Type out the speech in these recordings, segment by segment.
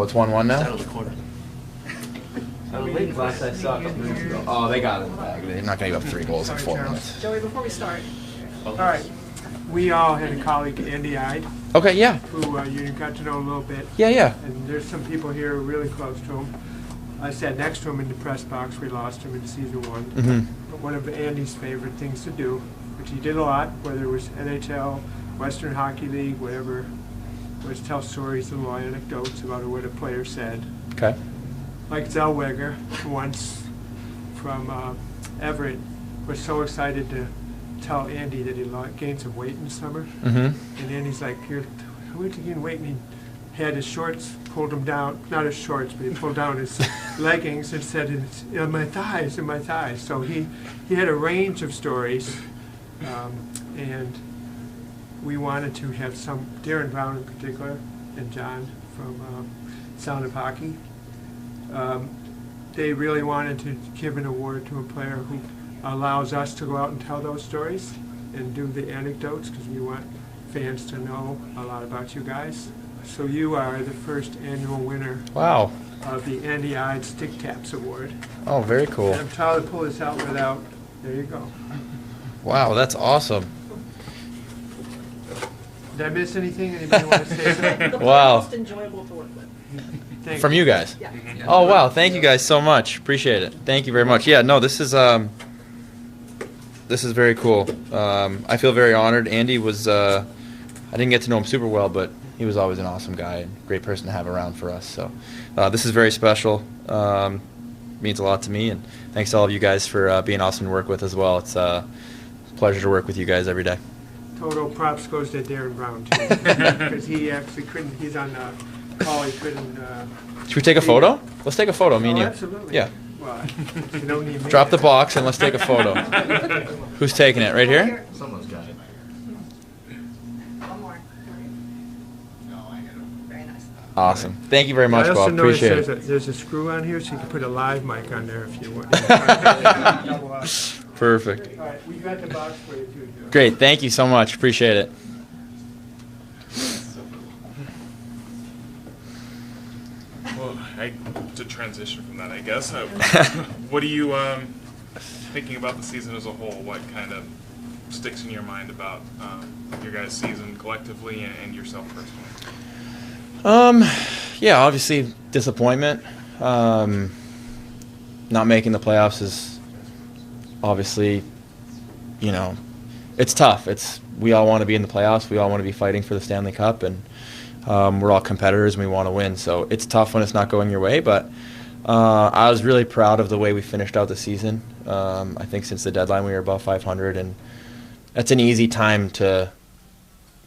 It's 1-1 now? Settle the quarter. Last I saw a couple minutes ago. Oh, they got it in the bag. They're not going to give up 3 goals in 4 minutes. Joey, before we start. All right. We all had a colleague, Andy Ide, Okay, yeah. who you got to know a little bit. Yeah. And there's some people here who are really close to him. I sat next to him in the press box. We lost him in season 1. Mm-hmm. But one of Andy's favorite things to do, which he did a lot, whether it was NHL, Western Hockey League, whatever, was tell stories and little anecdotes about what a player said. Okay. Like Zellweger once from Everett was so excited to tell Andy that he gained some weight in the summer. Mm-hmm. And Andy's like, "Here, where'd you gain weight?" And he had his shorts, pulled them down, not his shorts, but he pulled down his leggings and said, "It's in my thighs, in my thighs." So he had a range of stories, and we wanted to have some, Darren Brown in particular, and John from Sound of Hockey. They really wanted to give an award to a player who allows us to go out and tell those stories and do the anecdotes, because we want fans to know a lot about you guys. So you are the first annual winner Wow. of the Andy Ide Stick Taps Award. Oh, very cool. And I'm trying to pull this out without, there you go. Wow, that's awesome. Did I miss anything? Anybody want to say something? The Wow. most enjoyable to work with. Thank From you guys? Yeah. Oh, wow. Thank you guys so much. Appreciate it. Thank you very much. Yeah, no, this is very cool. I feel very honored. Andy was, I didn't get to know him super well, but he was always an awesome guy and great person to have around for us. So this is very special. Means a lot to me, and thanks to all of you guys for being awesome to work with as well. It's a pleasure to work with you guys every day. Total props goes to Darren Brown, too, because he actually couldn't, he's on the call, he couldn't. Should we take a photo? Let's take a photo, me and you. Absolutely. Yeah. Well, you don't need me. Drop the box and let's take a photo. Who's taking it? Right here? Someone's got it. One more. Very nice. Awesome. Thank you very much, I also Bob. noticed Appreciate it. there's a screw on here, so you can put a live mic on there if you want. Double up. Perfect. All right, we got the box for you, too, Joe. Great. Thank you so much. Appreciate it. Well, to transition from that, I guess, what are you thinking about the season as a whole? What kind of sticks in your mind about your guys' season collectively and yourself personally? Yeah, obviously disappointment. Not making the playoffs is obviously, it's tough. We all want to be in the playoffs. We all want to be fighting for the Stanley Cup, and we're all competitors and we want to win. So it's tough when it's not going your way, but I was really proud of the way we finished out the season. I think since the deadline we were above 500, and that's an easy time to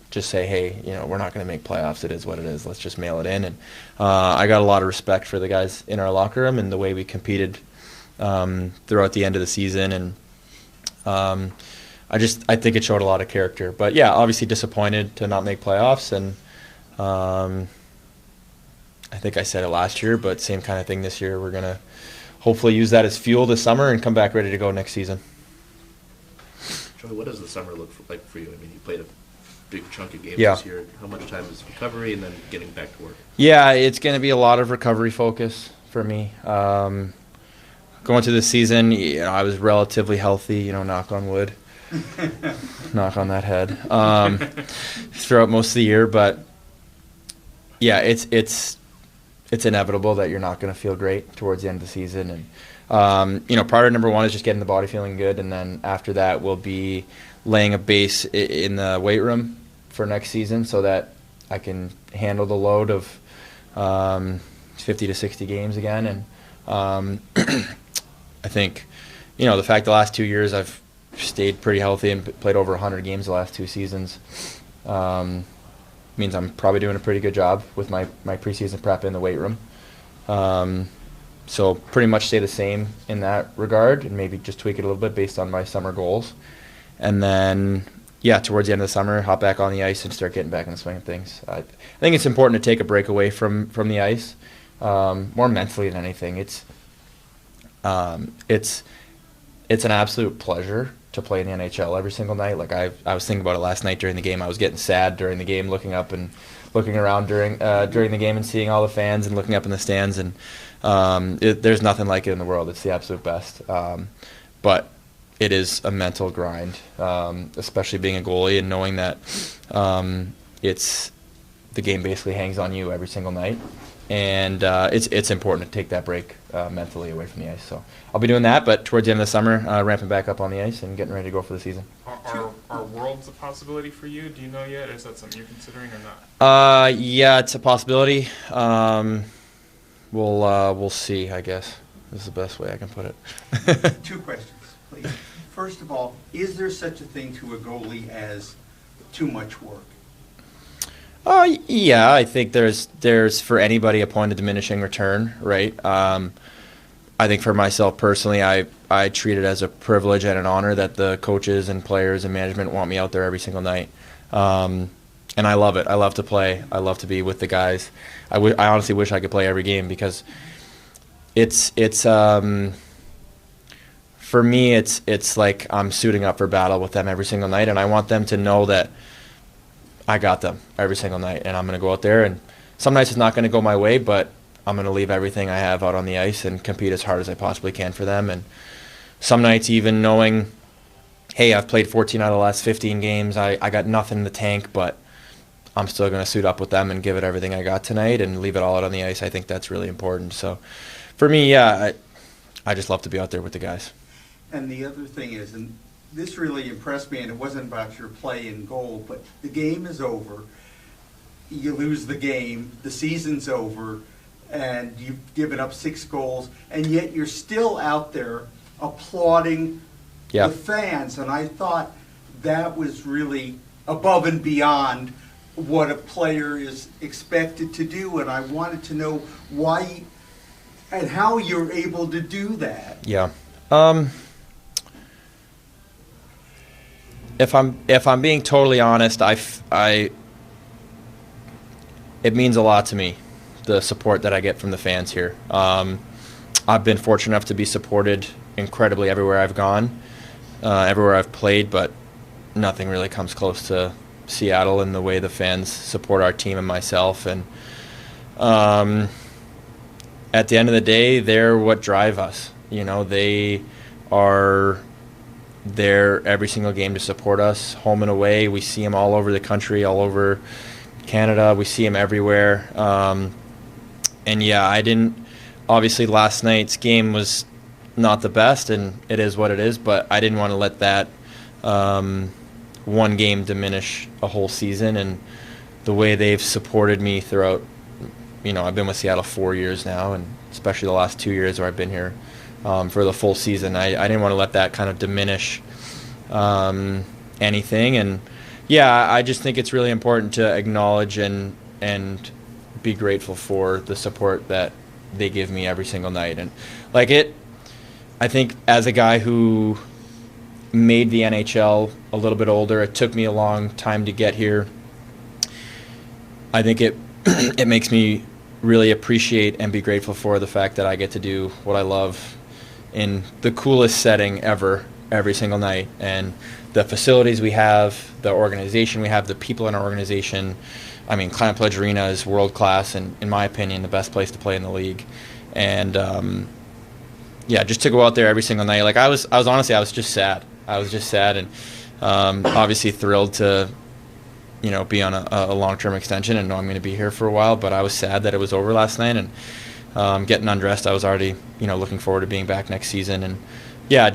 just say, hey, we're not going to make playoffs. It is what it is. Let's just mail it in. And I got a lot of respect for the guys in our locker room and the way we competed throughout the end of the season. And I think it showed a lot of character. But yeah, obviously disappointed to not make playoffs. And I think I said it last year, but same kind of thing this year. We're going to hopefully use that as fuel this summer and come back ready to go next season. Joey, what does the summer look like for you? I mean, you played a big chunk of games Yeah. this year. How much time is recovery and then getting back to work? Yeah, it's going to be a lot of recovery focus for me. Going through the season, I was relatively healthy, knock on wood, knock on that head, throughout most of the year. But yeah, it's inevitable that you're not going to feel great towards the end of the season. And priority number one is just getting the body feeling good, and then after that we'll be laying a base in the weight room for next season so that I can handle the load of 50 to 60 games again. And I think, the fact the last 2 years I've stayed pretty healthy and played over 100 games the last 2 seasons means I'm probably doing a pretty good job with my preseason prep in the weight room. So pretty much stay the same in that regard and maybe just tweak it a little bit based on my summer goals. And then, towards the end of the summer, hop back on the ice and start getting back in the swing of things. I think it's important to take a break away from the ice, more mentally than anything. It's an absolute pleasure to play in the NHL every single night. Like I was thinking about it last night during the game. I was getting sad during the game, looking up and looking around during the game and seeing all the fans and looking up in the stands, and there's nothing like it in the world. It's the absolute best. But it is a mental grind, especially being a goalie and knowing that the game basically hangs on you every single night, and it's important to take that break mentally away from the ice. So I'll be doing that, but towards the end of the summer, ramping back up on the ice and getting ready to go for the season. Are Worlds a possibility for you? Do you know yet? Is that something you're considering or not? Yeah, it's a possibility. We'll see, I guess. This is the best way I can put it. 2 questions, please. First of all, is there such a thing to a goalie as too much work? Yeah, I think there's for anybody a point of diminishing return, right? I think for myself personally, I treat it as a privilege and an honor that the coaches and players and management want me out there every single night. And I love it. I love to play. I love to be with the guys. I honestly wish I could play every game because it's for me, it's like I'm suiting up for battle with them every single night, and I want them to know that I got them every single night, and I'm going to go out there, and some nights it's not going to go my way, but I'm going to leave everything I have out on the ice and compete as hard as I possibly can for them. And some nights even knowing, hey, I've played 14 out of the last 15 games, I got nothing in the tank, but I'm still going to suit up with them and give it everything I got tonight and leave it all out on the ice. I think that's really important. So for me, yeah, I just love to be out there with the guys. And the other thing is, and this really impressed me, and it wasn't about your play and goal, but the game is over. You lose the game, the season's over, and you've given up 6 goals, and yet you're still out there applauding the fans. And I thought that was really above and beyond what a player is expected to do, and I wanted to know why and how you're able to do that. Yeah. If I'm being totally honest, it means a lot to me, the support that I get from the fans here. I've been fortunate enough to be supported incredibly everywhere I've gone, everywhere I've played, but nothing really comes close to Seattle and the way the fans support our team and myself. And at the end of the day, they're what drive us. You know, they are there every single game to support us, home and away. We see them all over the country, all over Canada. We see them everywhere. And yeah, obviously last night's game was not the best, and it is what it is, but I didn't want to let that one game diminish a whole season. And the way they've supported me throughout, I've been with Seattle 4 years now, and especially the last 2 years where I've been here for the full season. I didn't want to let that kind of diminish anything. And yeah, I just think it's really important to acknowledge and be grateful for the support that they give me every single night. And I think as a guy who made the NHL a little bit older, it took me a long time to get here. I think it makes me really appreciate and be grateful for the fact that I get to do what I love in the coolest setting ever, every single night. And the facilities we have, the organization we have, the people in our organization. I mean, Climate Pledge Arena is world class, and in my opinion, the best place to play in the league. And yeah, just to go out there every single night. I was honestly, I was just sad. I was just sad, and obviously thrilled to be on a long-term extension and know I'm going to be here for a while. But I was sad that it was over last night, and getting undressed, I was already looking forward to being back next season. And yeah,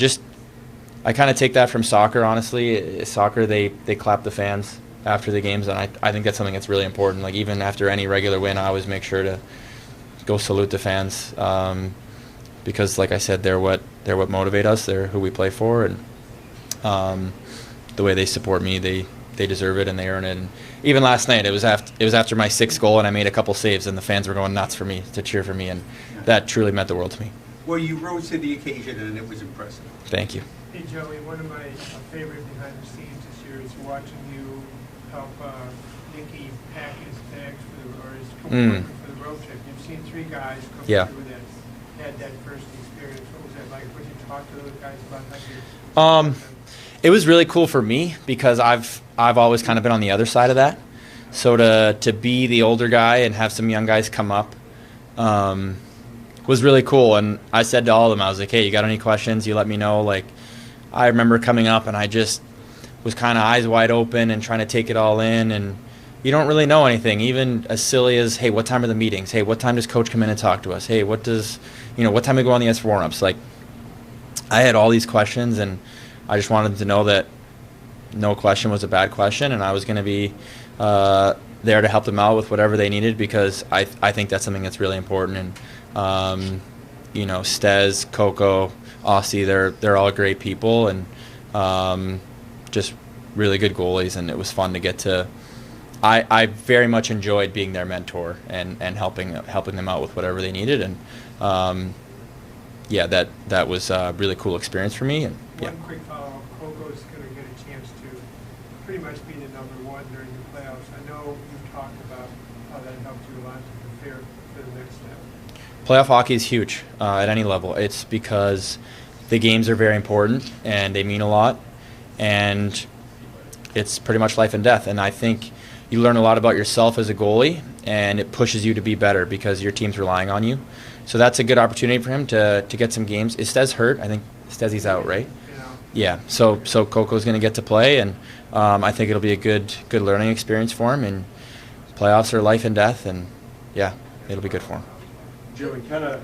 I kind of take that from soccer, honestly. Soccer, they clap the fans after the games, and I think that's something that's really important. Even after any regular win, I always make sure to go salute the fans, because like I said, they're what motivate us. They're who we play for, and the way they support me, they deserve it and they earn it. And even last night, it was after my 6th goal, and I made a couple saves, and the fans were going nuts for me to cheer for me, and that truly meant the world to me. Well, you rose to the occasion, and it was impressive. Thank you. Hey, Joey, one of my favorite behind the scenes this year is watching you help Nicky pack his bags for his the road trip. You've seen 3 guys come through that had that first experience. What was that like? Would you talk to those guys about how you? It was really cool for me because I've always kind of been on the other side of that. So to be the older guy and have some young guys come up was really cool. And I said to all of them, I was like, hey, you got any questions? You let me know. Like, I remember coming up and I just was kind of eyes wide open and trying to take it all in. And you don't really know anything, even as silly as, hey, what time are the meetings? Hey, what time does coach come in and talk to us? Hey, what time do we go on the ice for warm-ups? Like, I had all these questions, and I just wanted to know that no question was a bad question, and I was going to be there to help them out with whatever they needed, because I think that's something that's really important. And Stez, Coco, Aussie, they're all great people, and just really good goalies, and it was fun to get to. I very much enjoyed being their mentor and helping them out with whatever they needed, and that was a really cool experience for me. And yeah. One quick follow-up, Coco's going to get a chance to pretty much be the number one during the playoffs. I know you've talked about how that helped you a lot to prepare for the next step. Playoff hockey is huge at any level. It's because the games are very important and they mean a lot, and it's pretty much life and death. And I think you learn a lot about yourself as a goalie, and it pushes you to be better because your team's relying on you. So that's a good opportunity for him to get some games. Is Stez hurt? I think Stezzy's out, right? Yeah. So Coco's going to get to play, and I think it'll be a good learning experience for him. And playoffs are life and death, and yeah, it'll be good for him. Joey, kind of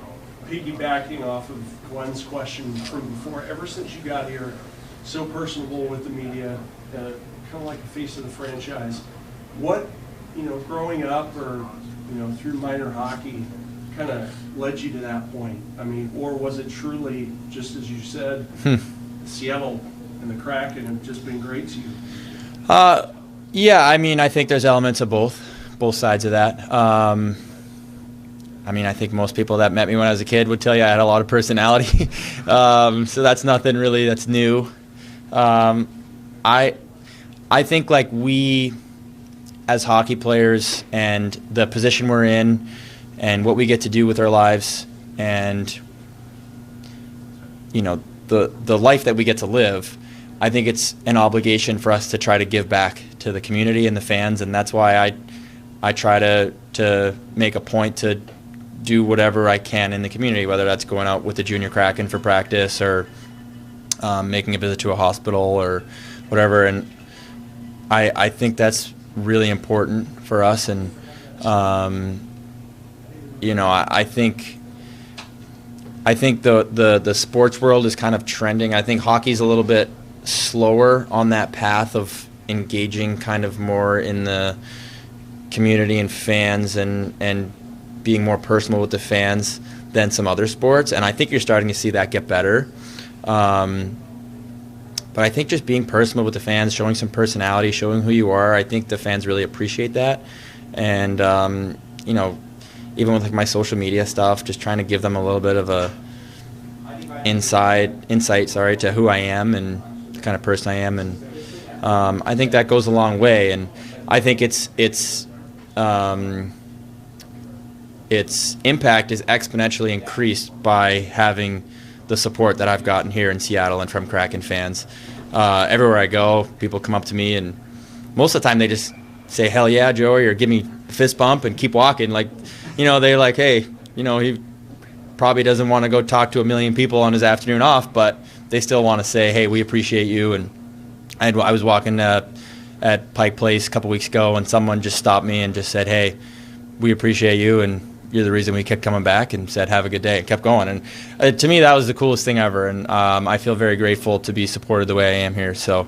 piggybacking off of Glenn's question from before, ever since you got here, so personable with the media, kind of like a face of the franchise. What, growing up or, through minor hockey kind of led you to that point? I mean, or was it truly, just as you said, Seattle and the Kraken have just been great to you? Yeah, I mean, I think there's elements of both sides of that. I think most people that met me when I was a kid would tell you I had a lot of personality. So that's nothing really that's new. I think like we, as hockey players, and the position we're in and what we get to do with our lives, and the life that we get to live, I think it's an obligation for us to try to give back to the community and the fans, and that's why I try to make a point to do whatever I can in the community, whether that's going out with the junior Kraken for practice or making a visit to a hospital or whatever. And I think that's really important for us. And I think the sports world is kind of trending. I think hockey's a little bit slower on that path of engaging kind of more in the community and fans and being more personal with the fans than some other sports. And I think you're starting to see that get better. But I think just being personal with the fans, showing some personality, showing who you are, I think the fans really appreciate that. And, even with like my social media stuff, just trying to give them a little bit of a insight, to who I am and the kind of person I am. And I think that goes a long way. And I think its impact is exponentially increased by having the support that I've gotten here in Seattle and from Kraken fans. Everywhere I go, people come up to me, and most of the time they just say, "Hell yeah, Joey," or give me a fist bump and keep walking. Like, they're like, "Hey, he probably doesn't want to go talk to a million people on his afternoon off, but they still want to say, hey, we appreciate you." And I was walking at Pike Place a couple weeks ago, and someone just stopped me and just said, "Hey, we appreciate you, and you're the reason we kept coming back," and said, "Have a good day," and kept going. And to me, that was the coolest thing ever. And I feel very grateful to be supported the way I am here. So,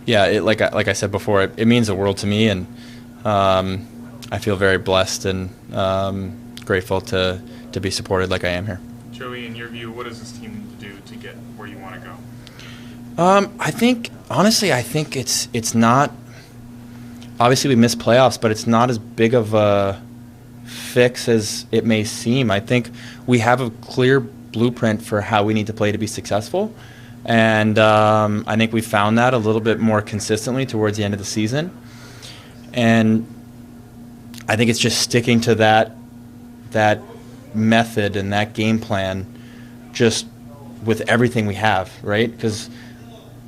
like I said before, it means the world to me, and I feel very blessed and grateful to be supported like I am here. Joey, in your view, what does this team need to do to get where you want to go? I think it's not. Obviously, we missed playoffs, but it's not as big of a fix as it may seem. I think we have a clear blueprint for how we need to play to be successful, and I think we found that a little bit more consistently towards the end of the season. And I think it's just sticking to that method and that game plan, just with everything we have, right? Because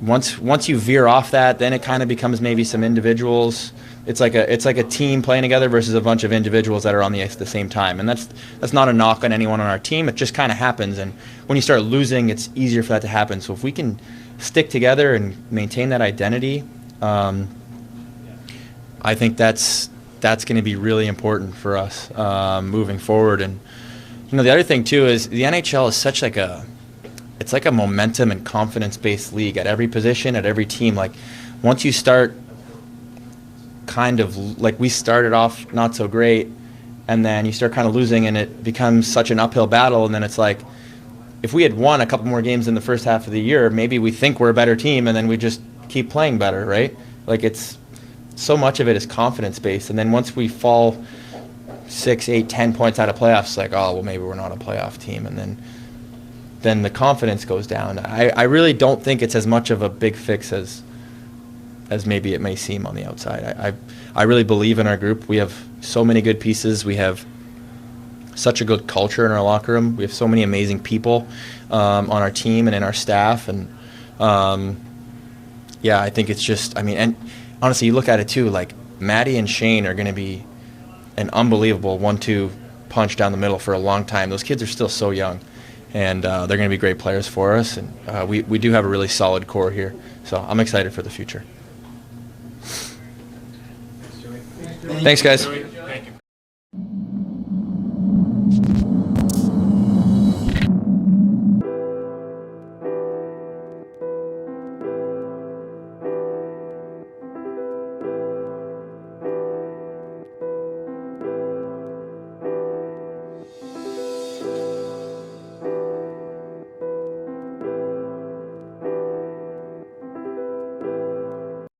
once you veer off that, then it kind of becomes maybe some individuals. It's like a team playing together versus a bunch of individuals that are on the ice at the same time. And that's not a knock on anyone on our team. It just kind of happens. And when you start losing, it's easier for that to happen. So if we can stick together and maintain that identity, I think that's going to be really important for us moving forward. And the other thing too is the NHL is such it's like a momentum and confidence-based league at every position, at every team. Like once you start kind of like we started off not so great, and then you start kind of losing, and it becomes such an uphill battle. And then it's like, if we had won a couple more games in the first half of the year, maybe we think we're a better team, and then we just keep playing better, right? Like it's so much of it is confidence-based, and then once we fall 6, 8, 10 points out of playoffs, it's like, oh well, maybe we're not a playoff team, and then the confidence goes down. I really don't think it's as much of a big fix as maybe it may seem on the outside. I really believe in our group. We have so many good pieces. We have such a good culture in our locker room. We have so many amazing people on our team and in our staff. And yeah, I think it's just, and honestly, you look at it too, like Maddie and Shane are going to be an unbelievable 1-2 punch down the middle for a long time. Those kids are still so young, and they're going to be great players for us. And we do have a really solid core here. So I'm excited for the future. Thanks, guys.